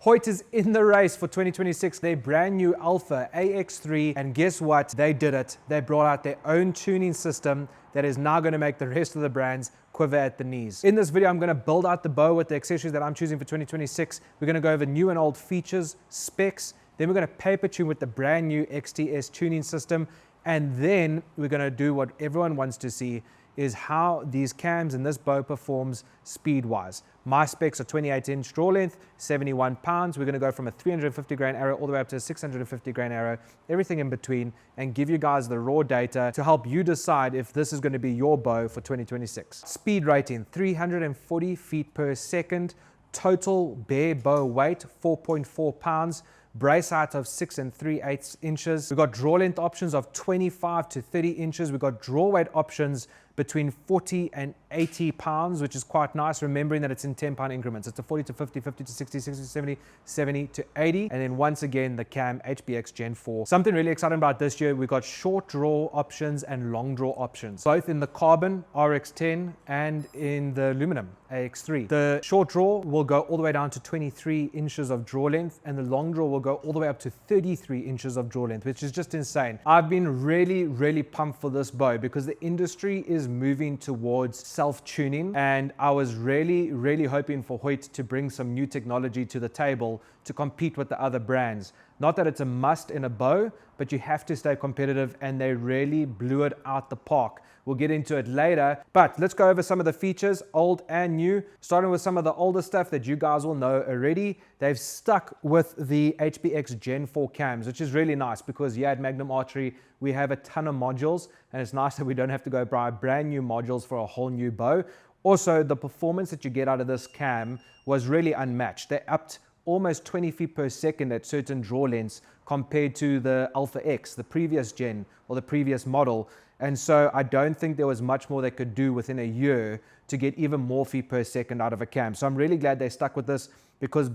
Hoyt is in the race for 2026, their brand new Alpha AX3, and guess what? They did it. They brought out their own tuning system that is now going to make the rest of the brands quiver at the knees. In this video, I'm going to build out the bow with the accessories that I'm choosing for 2026. We're going to go over new and old features, specs, then we're going to paper tune with the brand new XTS tuning system, and then we're going to do what everyone wants to see, is how these cams and this bow performs speed-wise. My specs are 28-inch draw length, 71 pounds. We're gonna go from a 350 grain arrow all the way up to a 650 grain arrow, everything in between, and give you guys the raw data to help you decide if this is gonna be your bow for 2026. Speed rating, 340 feet per second. Total bare bow weight, 4.4 pounds. Brace height of 6 3/8 inches. We've got draw length options of 25 to 30 inches. We've got draw weight options between 40 and 80 pounds, which is quite nice, remembering that it's in 10-pound increments. It's a 40 to 50, 50 to 60, 60 to 70, 70 to 80. And then once again, the cam HBX Gen 4. Something really exciting about this year, we've got short draw options and long draw options, both in the carbon RX10 and in the aluminum AX3. The short draw will go all the way down to 23 inches of draw length, and the long draw will go all the way up to 33 inches of draw length, which is just insane. I've been really pumped for this bow because the industry is moving towards self-tuning, and I was really hoping for Hoyt to bring some new technology to the table to compete with the other brands. Not that it's a must in a bow, but you have to stay competitive, and they really blew it out the park. We'll get into it later, but let's go over some of the features, old and new, starting with some of the older stuff that you guys will know already. They've stuck with the HBX Gen 4 cams, which is really nice because here at Magnum Archery, we have a ton of modules, and it's nice that we don't have to go buy brand new modules for a whole new bow. Also, the performance that you get out of this cam was really unmatched. They upped almost 20 feet per second at certain draw lengths compared to the Alpha X, the previous gen or the previous model. And so I don't think there was much more they could do within a year to get even more feet per second out of a cam. So I'm really glad they stuck with this, because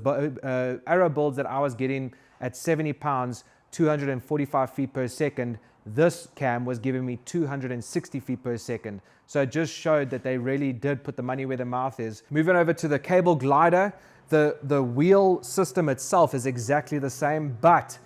arrow builds that I was getting at 70 pounds, 245 feet per second, this cam was giving me 260 feet per second. So it just showed that they really did put the money where the mouth is. Moving over to the cable glider, the wheel system itself is exactly the same, but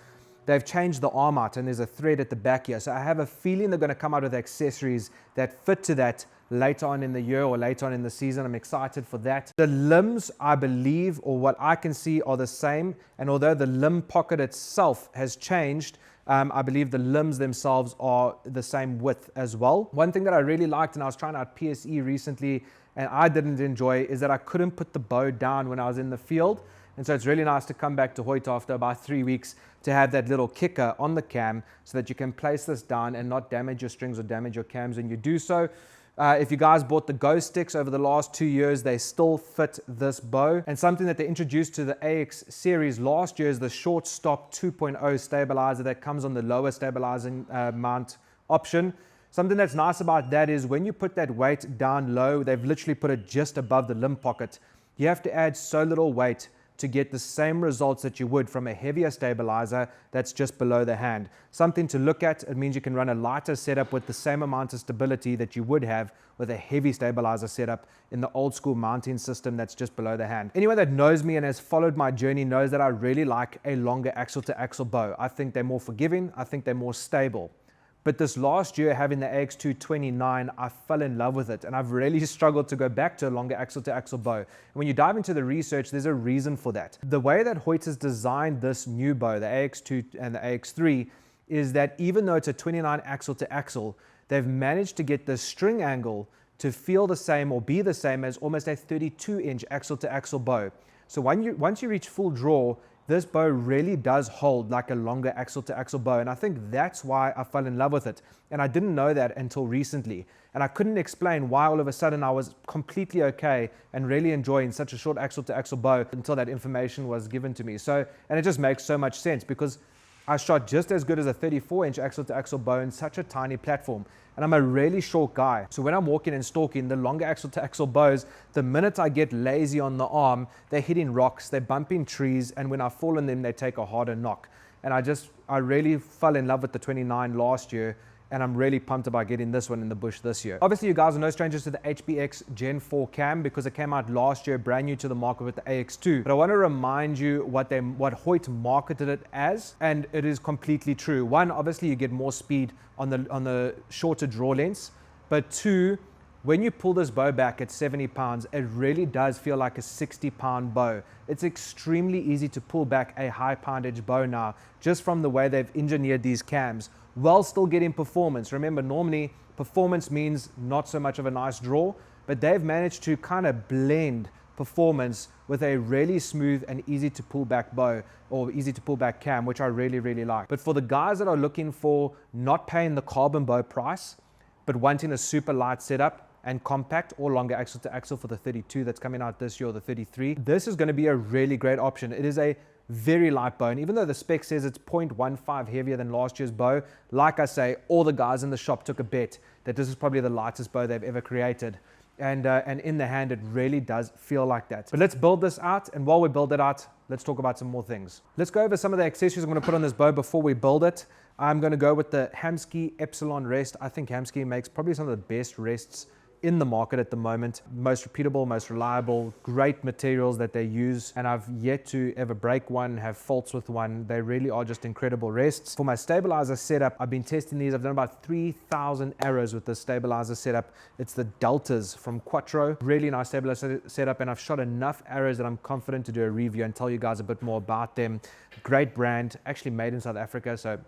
they've changed the arm out and there's a thread at the back here. So I have a feeling they're going to come out with accessories that fit to that later on in the year or later on in the season. I'm excited for that. The limbs, I believe, or what I can see, are the same. And although the limb pocket itself has changed, I believe the limbs themselves are the same width as well. One thing that I really liked, and I was trying out PSE recently and I didn't enjoy, is that I couldn't put the bow down when I was in the field. And so it's really nice to come back to Hoyt after about 3 weeks to have that little kicker on the cam so that you can place this down and not damage your strings or damage your cams when you do so. If you guys bought the Go sticks over the last 2 years, they still fit this bow. And something that they introduced to the AX series last year is the short stop 2.0 stabilizer that comes on the lower stabilizing mount option. Something that's nice about that is when you put that weight down low, they've literally put it just above the limb pocket. You have to add so little weight to get the same results that you would from a heavier stabilizer that's just below the hand. Something to look at. It means you can run a lighter setup with the same amount of stability that you would have with a heavy stabilizer setup in the old school mounting system that's just below the hand. Anyone that knows me and has followed my journey knows that I really like a longer axle to axle bow. I think they're more forgiving. I think they're more stable. But this last year, having the AX2 29, I fell in love with it, and I've really struggled to go back to a longer axle-to-axle bow. And when you dive into the research, there's a reason for that. The way that Hoyt has designed this new bow, the AX2 and the AX3, is that even though it's a 29 axle-to-axle, they've managed to get the string angle to feel the same or be the same as almost a 32-inch axle-to-axle bow. So once you reach full draw, this bow really does hold like a longer axle-to-axle bow, and I think that's why I fell in love with it. And I didn't know that until recently, and I couldn't explain why all of a sudden I was completely okay and really enjoying such a short axle-to-axle bow until that information was given to me. So, and it just makes so much sense because I shot just as good as a 34-inch axle-to-axle bow in such a tiny platform. And I'm a really short guy. So when I'm walking and stalking, the longer axle-to-axle bows, the minute I get lazy on the arm, they're hitting rocks, they're bumping trees, and when I fall on them, they take a harder knock. And I really fell in love with the 29 last year, and I'm really pumped about getting this one in the bush this year. Obviously, you guys are no strangers to the HBX Gen 4 cam because it came out last year, brand new to the market with the AX2. But I want to remind you what Hoyt marketed it as, and it is completely true. One, obviously, you get more speed on the shorter draw lengths, but two, when you pull this bow back at 70 pounds, it really does feel like a 60-pound bow. It's extremely easy to pull back a high poundage bow now, just from the way they've engineered these cams, while still getting performance. Remember, normally performance means not so much of a nice draw, but they've managed to kind of blend performance with a really smooth and easy to pull back bow, or easy to pull back cam, which I really, really like. But for the guys that are looking for not paying the carbon bow price, but wanting a super light setup and compact or longer axle to axle for the 32 that's coming out this year, or the 33, this is going to be a really great option. It is a very light bow, and even though the spec says it's 0.15 heavier than last year's bow, like I say, all the guys in the shop took a bet that this is probably the lightest bow they've ever created. And in the hand, it really does feel like that. But let's build this out, and while we build it out, let's talk about some more things. Let's go over some of the accessories I'm going to put on this bow before we build it. I'm going to go with the Hamskea Epsilon rest. I think Hamskea makes probably some of the best rests in the market at the moment. Most repeatable, most reliable, great materials that they use, and I've yet to ever break one, have faults with one. They really are just incredible rests. For my stabilizer setup, I've been testing these. I've done about 3,000 arrows with this stabilizer setup. It's the Deltas from Quattro. Really nice stabilizer setup, and I've shot enough arrows that I'm confident to do a review and tell you guys a bit more about them. Great brand, actually made in South Africa, so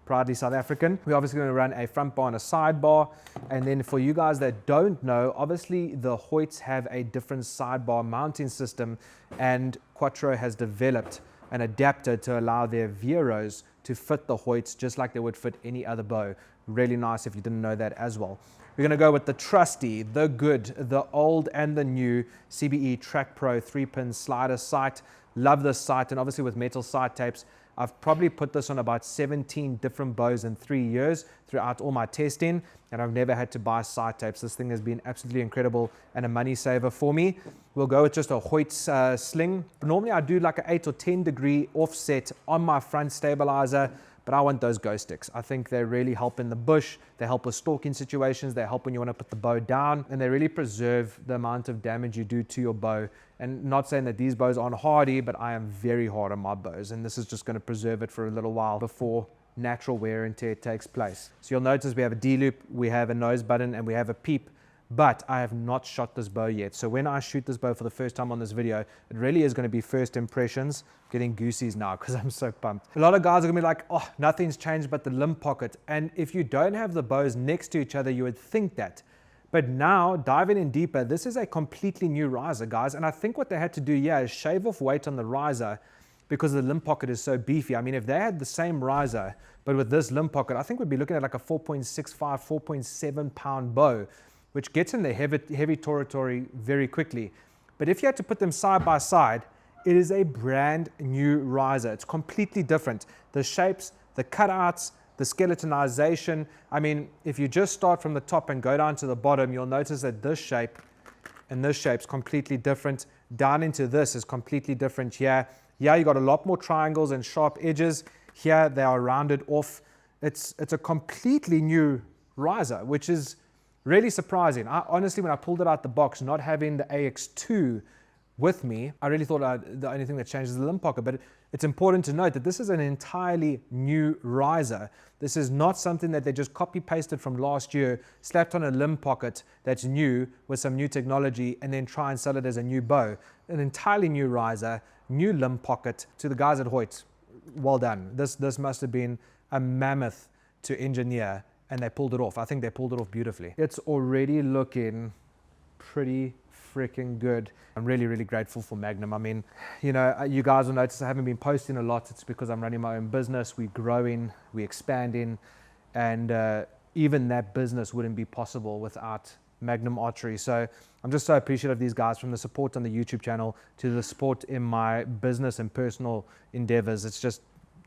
proudly South African. We're obviously going to run a front bar and a side bar. And then for you guys that don't know, obviously the Hoyts have a different sidebar mounting system, and Quattro has developed an adapter to allow their Veros to fit the Hoyts just like they would fit any other bow. Really nice if you didn't know that as well. We're going to go with the trusty, the good, the old and the new CBE Track Pro 3-pin slider sight. Love this sight, and obviously with metal sight tapes, I've probably put this on about 17 different bows in 3 years throughout all my testing, and I've never had to buy sight tapes. This thing has been absolutely incredible and a money saver for me. We'll go with just a Hoyt's sling. Normally I do like an 8 or 10 degree offset on my front stabilizer, but I want those ghost sticks. I think they really help in the bush. They help with stalking situations. They help when you want to put the bow down, and they really preserve the amount of damage you do to your bow. And not saying that these bows aren't hardy, but I am very hard on my bows, and this is just going to preserve it for a little while before natural wear and tear takes place. So you'll notice we have a D-loop, we have a nose button, and we have a peep. But I have not shot this bow yet. So when I shoot this bow for the first time on this video, it really is going to be first impressions. Getting goosies now because I'm so pumped. A lot of guys are going to be like, oh, nothing's changed but the limb pocket. And if you don't have the bows next to each other, you would think that. But now, diving in deeper, this is a completely new riser, guys. And I think what they had to do here is shave off weight on the riser because the limb pocket is so beefy. I mean, if they had the same riser, but with this limb pocket, I think we'd be looking at like a 4.65, 4.7 pound bow, which gets in the heavy territory very quickly. But if you had to put them side by side, it is a brand new riser. It's completely different. The shapes, the cutouts, the skeletonization. I mean, if you just start from the top and go down to the bottom, you'll notice that this shape and this shape's completely different. Down into this is completely different here. Here you got a lot more triangles and sharp edges. Here they are rounded off. It's a completely new riser, which is really surprising. Honestly, when I pulled it out the box, not having the AX2 with me, I really thought the only thing that changed is the limb pocket. But it's important to note that this is an entirely new riser. This is not something that they just copy pasted from last year, slapped on a limb pocket that's new with some new technology, and then try and sell it as a new bow. An entirely new riser, new limb pocket. To the guys at Hoyt, well done. This must have been a mammoth to engineer, and they pulled it off. I think they pulled it off beautifully. It's already looking pretty freaking good. I'm really, really grateful for Magnum. I mean, you know, you guys will notice I haven't been posting a lot. It's because I'm running my own business. We're growing, we're expanding, and even that business wouldn't be possible without Magnum Archery. So I'm just so appreciative of these guys, from the support on the YouTube channel to the support in my business and personal endeavors. It's just,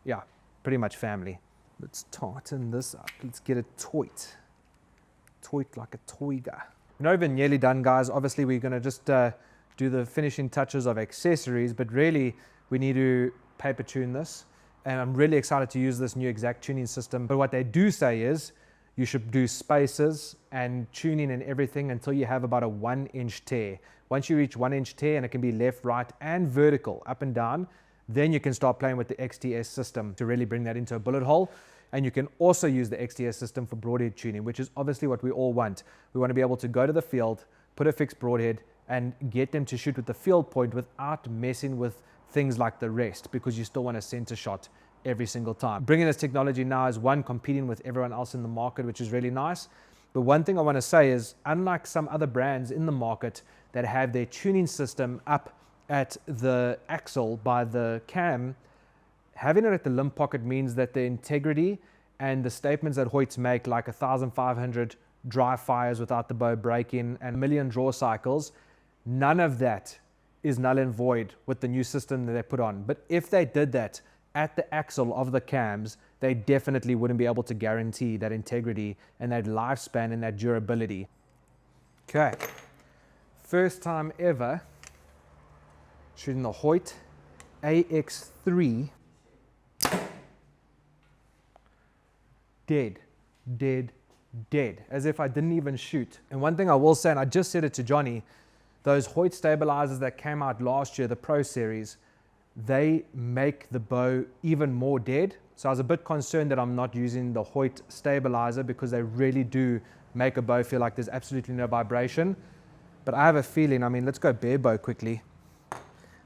yeah, pretty much family. Let's tighten this up. Let's get it toit like a toy guy. We're not even nearly done, guys. Obviously, we're going to just do the finishing touches of accessories, but really, we need to paper tune this. And I'm really excited to use this new exact tuning system. But what they do say is, you should do spacers and tuning and everything until you have about a 1-inch tear. Once you reach 1-inch tear, and it can be left, right, and vertical, up and down, then you can start playing with the XTS system to really bring that into a bullet hole. And you can also use the XTS system for broadhead tuning, which is obviously what we all want. We want to be able to go to the field, put a fixed broadhead, and get them to shoot with the field point without messing with things like the rest, because you still want a center shot every single time. Bringing this technology now is, one, competing with everyone else in the market, which is really nice. But one thing I want to say is, unlike some other brands in the market that have their tuning system up at the axle by the cam, having it at the limb pocket means that the integrity and the statements that Hoyts make, like 1,500 dry fires without the bow breaking and 1 million draw cycles, none of that is null and void with the new system that they put on. But if they did that at the axle of the cams, they definitely wouldn't be able to guarantee that integrity and that lifespan and that durability. Okay, first time ever shooting the Hoyt AX3. Dead, as if I didn't even shoot. And one thing I will say, and I just said it to Johnny, those Hoyt stabilizers that came out last year, the Pro Series, they make the bow even more dead. So I was a bit concerned that I'm not using the Hoyt stabilizer, because they really do make a bow feel like there's absolutely no vibration. But I have a feeling, I mean, let's go bare bow quickly.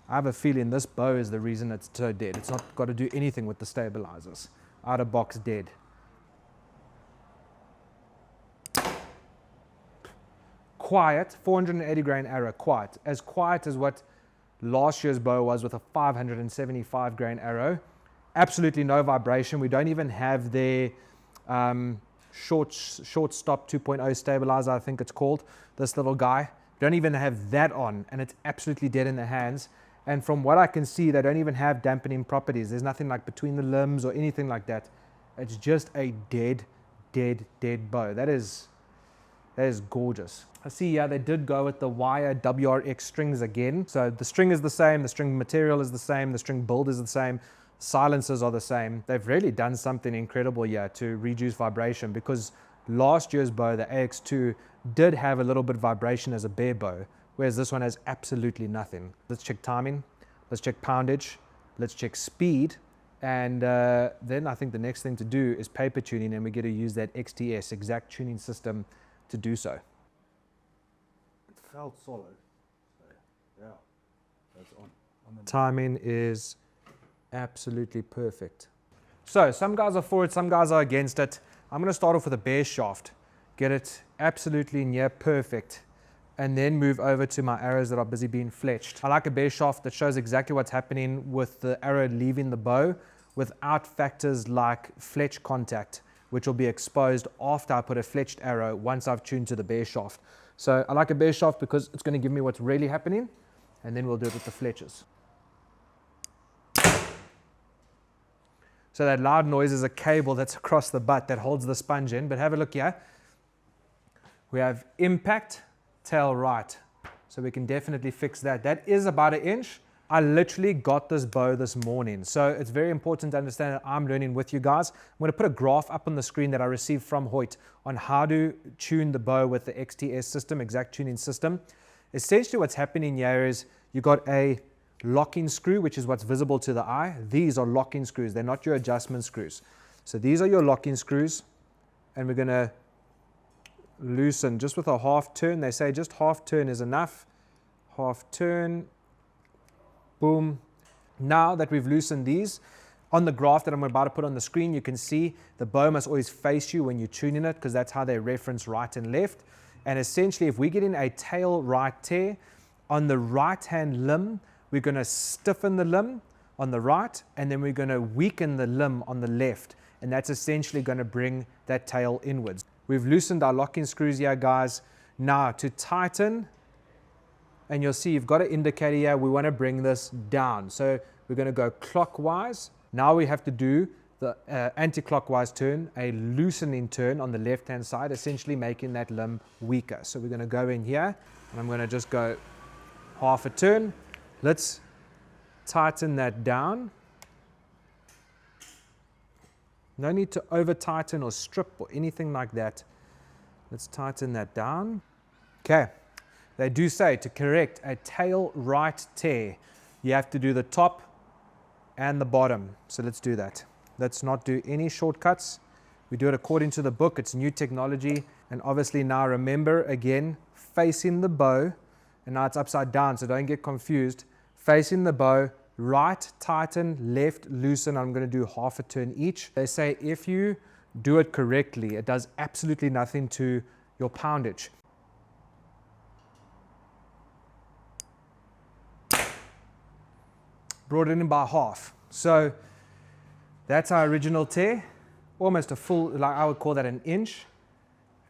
I have a feeling this bow is the reason it's so dead. It's not got to do anything with the stabilizers. Out of box dead. Quiet, 480 grain arrow, quiet. As quiet as what last year's bow was with a 575 grain arrow. Absolutely no vibration. We don't even have their short stop 2.0 stabilizer, I think it's called, this little guy. We don't even have that on, and it's absolutely dead in the hands. And from what I can see, they don't even have dampening properties. There's nothing like between the limbs or anything like that. It's just a dead bow. That is gorgeous. I see, yeah, they did go with the wire WRX strings again. So the string is the same, the string material is the same, the string build is the same, silencers are the same. They've really done something incredible here to reduce vibration, because last year's bow, the AX2, did have a little bit of vibration as a bare bow, whereas this one has absolutely nothing. Let's check timing, let's check poundage, let's check speed, and then I think the next thing to do is paper tuning, and we get to use that XTS exact tuning system to do so. It felt solid. So, yeah, that's on. Timing is absolutely perfect. So some guys are for it, some guys are against it. I'm going to start off with a bare shaft, get it absolutely near perfect, and then move over to my arrows that are busy being fletched. I like a bare shaft that shows exactly what's happening with the arrow leaving the bow without factors like fletch contact, which will be exposed after I put a fletched arrow once I've tuned to the bare shaft. So I like a bare shaft because it's going to give me what's really happening, and then we'll do it with the fletches. So that loud noise is a cable that's across the butt that holds the sponge in, but have a look here. We have impact, tail right. So we can definitely fix that. That is about 1 inch. I literally got this bow this morning. So it's very important to understand that I'm learning with you guys. I'm going to put a graph up on the screen that I received from Hoyt on how to tune the bow with the XTS system, exact tuning system. Essentially what's happening here is you got a locking screw, which is what's visible to the eye. These are locking screws. They're not your adjustment screws. So these are your locking screws, and we're going to loosen just with a half turn. They say just half turn is enough. Half turn. Boom. Now that we've loosened these, on the graph that I'm about to put on the screen, you can see the bow must always face you when you're tuning it, because that's how they reference right and left. And essentially, if we get in a tail right tear, on the right-hand limb, we're going to stiffen the limb on the right, and then we're going to weaken the limb on the left. And that's essentially going to bring that tail inwards. We've loosened our locking screws here, guys. Now to tighten, and you'll see you've got an indicator here. We want to bring this down. So we're going to go clockwise. Now we have to do the anti-clockwise turn, a loosening turn on the left-hand side, essentially making that limb weaker. So we're going to go in here, and I'm going to just go half a turn. Let's tighten that down. No need to over tighten or strip or anything like that. Let's tighten that down. Okay, they do say to correct a tail right tear, you have to do the top and the bottom. So let's do that. Let's not do any shortcuts. We do it according to the book. It's new technology. And obviously now remember, again, facing the bow, and now it's upside down, so don't get confused. Facing the bow, right tighten, left loosen. I'm going to do half a turn each. They say if you do it correctly, it does absolutely nothing to your poundage. Brought it in by half. So that's our original tear, almost a full, like I would call that an inch,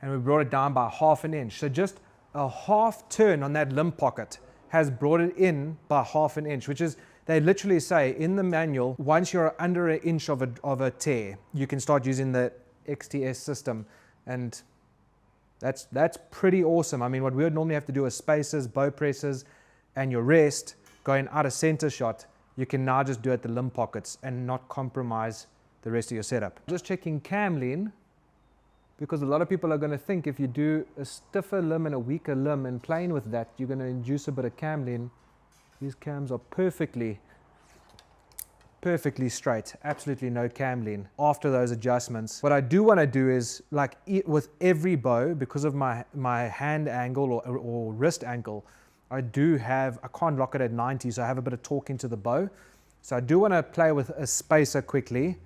and we brought it down by half an inch. So just a half turn on that limb pocket has brought it in by half an inch, which is, they literally say in the manual, once you're under an inch of a tear, you can start using the XTS system, and that's pretty awesome. I mean, what we would normally have to do is spacers, bow presses, and your rest going out of center shot, you can now just do it at the limb pockets and not compromise the rest of your setup. Just checking cam lean, because a lot of people are going to think if you do a stiffer limb and a weaker limb and playing with that, you're going to induce a bit of cam lean. These cams are perfectly straight, absolutely no cam lean after those adjustments. What I do want to do is, like with every bow, because of my hand angle or wrist angle, I can't lock it at 90, so I have a bit of torque into the bow. So I do want to play with a spacer quickly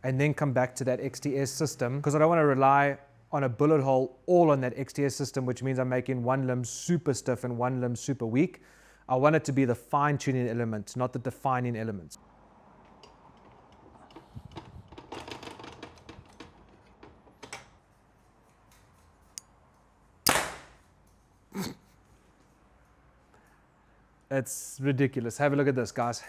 and then come back to that XTS system, because I don't want to rely on a bullet hole all on that XTS system, which means I'm making one limb super stiff and one limb super weak. I want it to be the fine-tuning element, not the defining element. It's ridiculous. Have a look at this, guys.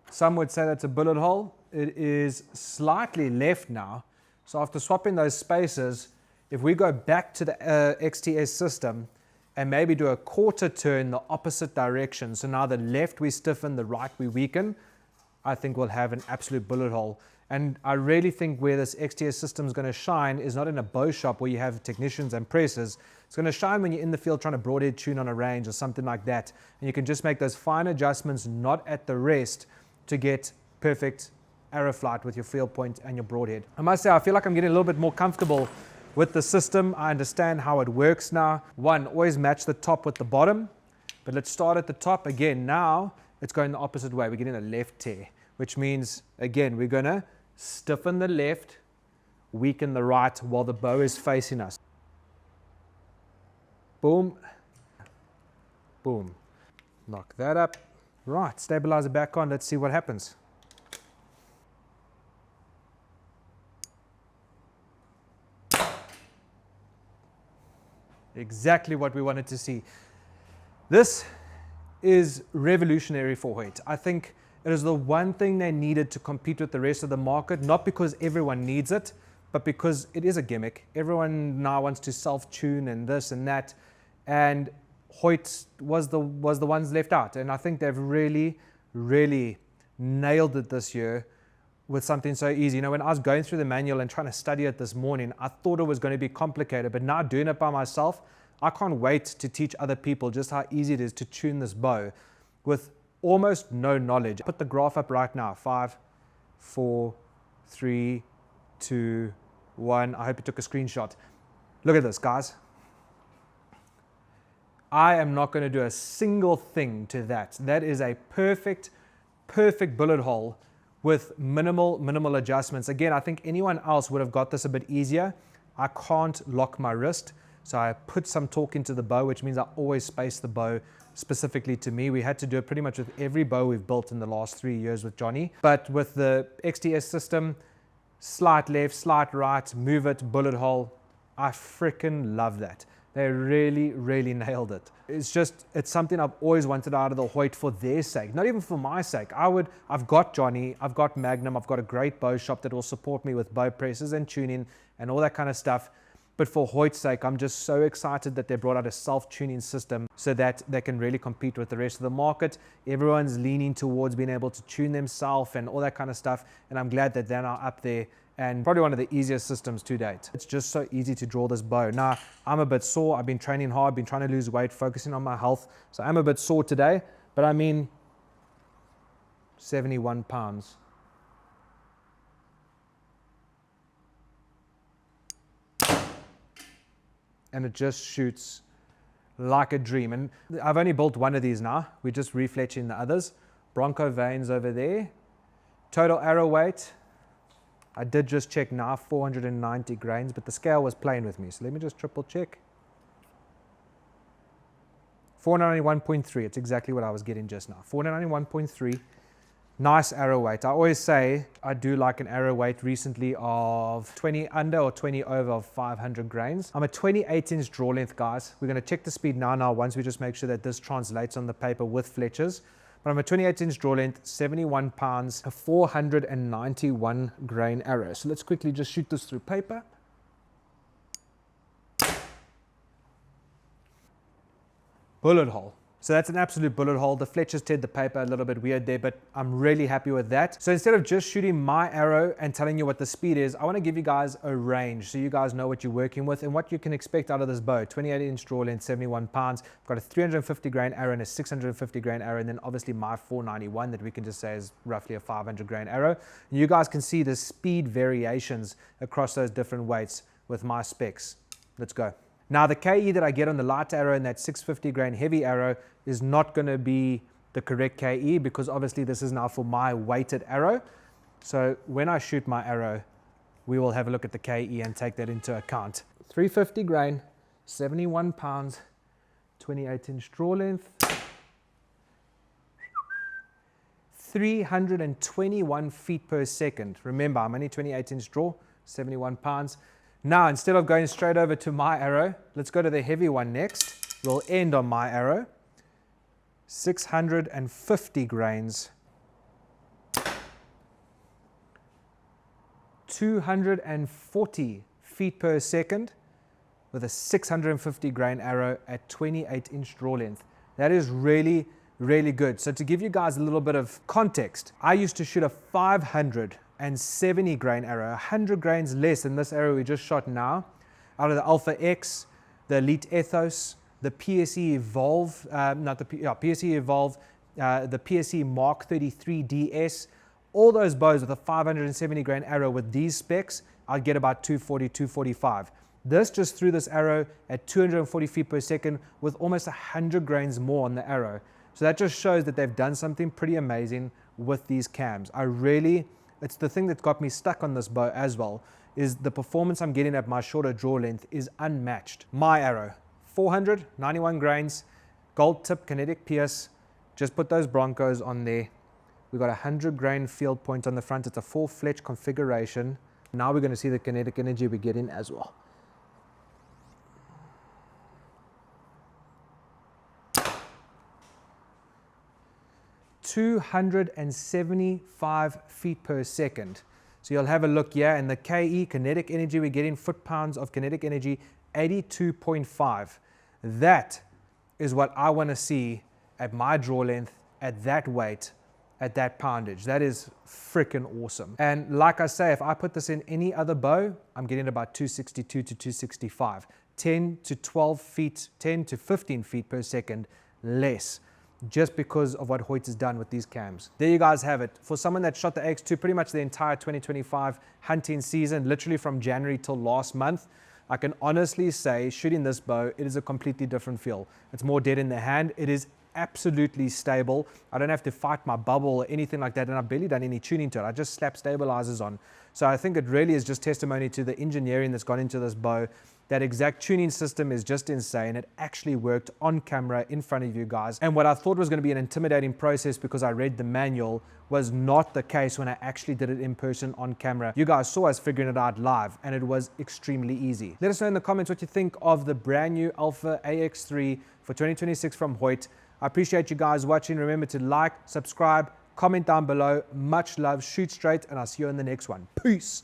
Some would say that's a bullet hole. It is slightly left now. So after swapping those spacers, if we go back to the XTS system and maybe do a quarter turn the opposite direction, so now the left we stiffen, the right we weaken, I think we'll have an absolute bullet hole. And I really think where this XTS system is going to shine is not in a bow shop where you have technicians and presses. It's going to shine when you're in the field trying to broadhead tune on a range or something like that. And you can just make those fine adjustments, not at the rest, to get perfect arrow flight with your field point and your broadhead. I must say, I feel like I'm getting a little bit more comfortable with the system. I understand how it works now. One, always match the top with the bottom. But let's start at the top again. Now it's going the opposite way. We're getting a left tear, which means, again, we're going to stiffen the left, weaken the right while the bow is facing us. Boom. Boom. Knock that up. Right, stabilizer back on. Let's see what happens. Exactly what we wanted to see. This is revolutionary for Hoyt. I think it is the one thing they needed to compete with the rest of the market, not because everyone needs it, but because it is a gimmick. Everyone now wants to self-tune and this and that, and Hoyt was the ones left out. And I think they've really, really nailed it this year with something so easy. You know, when I was going through the manual and trying to study it this morning, I thought it was going to be complicated, but now doing it by myself, I can't wait to teach other people just how easy it is to tune this bow with almost no knowledge. Put the graph up right now. 5, 4, 3, 2, 1. I hope you took a screenshot. Look at this, guys. I am not going to do a single thing to that. That is a perfect bullet hole with minimal adjustments. Again, I think anyone else would have got this a bit easier. I can't lock my wrist, so I put some torque into the bow, which means I always space the bow specifically to me. We had to do it pretty much with every bow we've built in the last 3 years with Johnny. But with the XTS system, slight left, slight right, move it, bullet hole. I freaking love that. They really, really nailed it. It's something I've always wanted out of the Hoyt for their sake, not even for my sake. I've got Johnny, I've got Magnum, I've got a great bow shop that will support me with bow presses and tuning and all that kind of stuff. But for Hoyt's sake, I'm just so excited that they brought out a self-tuning system so that they can really compete with the rest of the market. Everyone's leaning towards being able to tune themselves and all that kind of stuff. And I'm glad that they're now up there and probably one of the easiest systems to date. It's just so easy to draw this bow. Now, I'm a bit sore. I've been training hard, been trying to lose weight, focusing on my health. So I'm a bit sore today, but I mean, 71 pounds. And it just shoots like a dream. And I've only built one of these now. We're just refletching the others. Bronco veins over there. Total arrow weight. I did just check now, 490 grains, but the scale was playing with me. So let me just triple check. 491.3, it's exactly what I was getting just now. 491.3, nice arrow weight. I always say I do like an arrow weight recently of 20 under or 20 over of 500 grains. I'm a 28-inch draw length, guys. We're going to check the speed now once we just make sure that this translates on the paper with fletchers. But I'm a 28-inch draw length, 71 pounds, a 491 grain arrow. So let's quickly just shoot this through paper. Bullet hole. So that's an absolute bullet hole. The fletchers teared the paper a little bit weird there, but I'm really happy with that. So instead of just shooting my arrow and telling you what the speed is, I want to give you guys a range so you guys know what you're working with and what you can expect out of this bow. 28-inch draw length, 71 pounds. I've got a 350 grain arrow and a 650 grain arrow, and then obviously my 491 that we can just say is roughly a 500 grain arrow. And you guys can see the speed variations across those different weights with my specs. Let's go. Now the KE that I get on the light arrow and that 650 grain heavy arrow is not going to be the correct KE because obviously this is now for my weighted arrow. So when I shoot my arrow, we will have a look at the KE and take that into account. 350 grain, 71 pounds, 28-inch draw length, 321 feet per second. Remember, I'm only 28-inch draw, 71 pounds. Now, instead of going straight over to my arrow, let's go to the heavy one next. We'll end on my arrow. 650 grains. 240 feet per second with a 650 grain arrow at 28-inch draw length. That is really, really good. So to give you guys a little bit of context, I used to shoot a 570 grain arrow, 100 grains less than this arrow we just shot now, out of the Alpha X, the Elite Ethos, the PSE Evolve, PSE Evolve, the PSE Mark 33 DS, all those bows with a 570 grain arrow with these specs, I'd get about 240, 245. This just threw this arrow at 240 feet per second with almost 100 grains more on the arrow. So that just shows that they've done something pretty amazing with these cams. It's the thing that got me stuck on this bow as well, is the performance I'm getting at my shorter draw length is unmatched. My arrow, 491 grains, gold tip kinetic pierce. Just put those Broncos on there. We've got a 100 grain field point on the front. It's a full fletch configuration. Now we're going to see the kinetic energy we get in as well. ...275 feet per second. So you'll have a look here, and the KE, kinetic energy, we're getting foot-pounds of kinetic energy, 82.5. That is what I want to see at my draw length, at that weight, at that poundage. That is freaking awesome. And like I say, if I put this in any other bow, I'm getting about 262 to 265. 10 to 12 feet, 10 to 15 feet per second less, just because of what Hoyt has done with these cams. There you guys have it. For someone that shot the AX2 pretty much the entire 2025 hunting season, literally from January till last month, I can honestly say shooting this bow, it is a completely different feel. It's more dead in the hand. It is absolutely stable. I don't have to fight my bubble or anything like that, and I've barely done any tuning to it. I just slap stabilizers on. So I think it really is just testimony to the engineering that's gone into this bow. That exact tuning system is just insane. It actually worked on camera in front of you guys. And what I thought was going to be an intimidating process because I read the manual was not the case when I actually did it in person on camera. You guys saw us figuring it out live, and it was extremely easy. Let us know in the comments what you think of the brand new Alpha AX3 for 2026 from Hoyt. I appreciate you guys watching. Remember to like, subscribe, comment down below. Much love, shoot straight, and I'll see you in the next one. Peace.